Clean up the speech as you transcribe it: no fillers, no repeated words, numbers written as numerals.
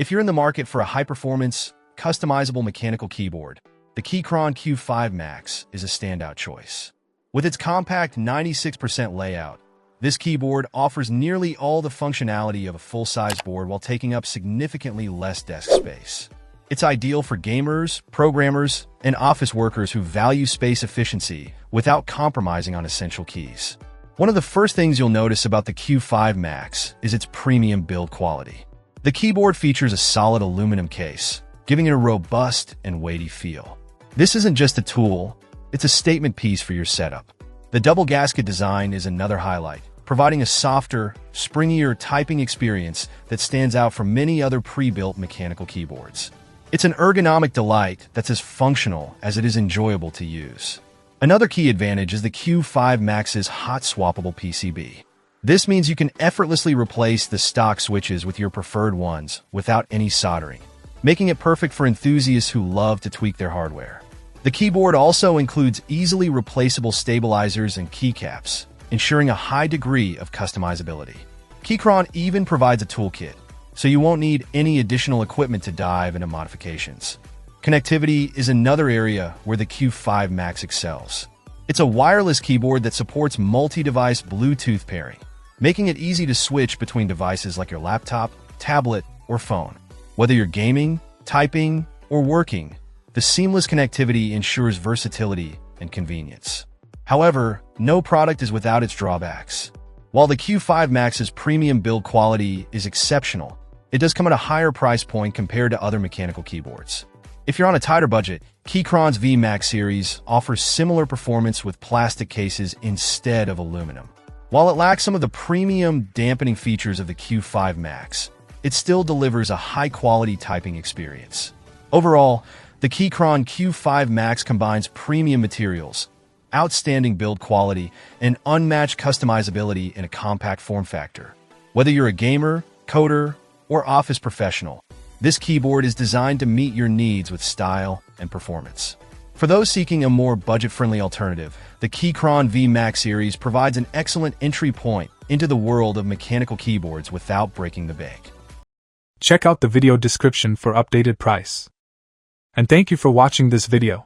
If you're in the market for a high-performance, customizable mechanical keyboard, the Keychron Q5 Max is a standout choice. With its compact 96% layout, this keyboard offers nearly all the functionality of a full-size board while taking up significantly less desk space. It's ideal for gamers, programmers, and office workers who value space efficiency without compromising on essential keys. One of the first things you'll notice about the Q5 Max is its premium build quality. The keyboard features a solid aluminum case, giving it a robust and weighty feel. This isn't just a tool, it's a statement piece for your setup. The double gasket design is another highlight, providing a softer, springier typing experience that stands out from many other pre-built mechanical keyboards. It's an ergonomic delight that's as functional as it is enjoyable to use. Another key advantage is the Q5 Max's hot swappable PCB. This means you can effortlessly replace the stock switches with your preferred ones without any soldering, making it perfect for enthusiasts who love to tweak their hardware. The keyboard also includes easily replaceable stabilizers and keycaps, ensuring a high degree of customizability. Keychron even provides a toolkit, so you won't need any additional equipment to dive into modifications. Connectivity is another area where the Q5 Max excels. It's a wireless keyboard that supports multi-device Bluetooth pairing, making it easy to switch between devices like your laptop, tablet, or phone. Whether you're gaming, typing, or working, the seamless connectivity ensures versatility and convenience. However, no product is without its drawbacks. While the Q5 Max's premium build quality is exceptional, it does come at a higher price point compared to other mechanical keyboards. If you're on a tighter budget, Keychron's VMAX series offers similar performance with plastic cases instead of aluminum. While it lacks some of the premium dampening features of the Q5 Max, it still delivers a high-quality typing experience. Overall, the Keychron Q5 Max combines premium materials, outstanding build quality, and unmatched customizability in a compact form factor. Whether you're a gamer, coder, or office professional, this keyboard is designed to meet your needs with style and performance. For those seeking a more budget-friendly alternative, the Keychron VMAX series provides an excellent entry point into the world of mechanical keyboards without breaking the bank. Check out the video description for updated price. And thank you for watching this video.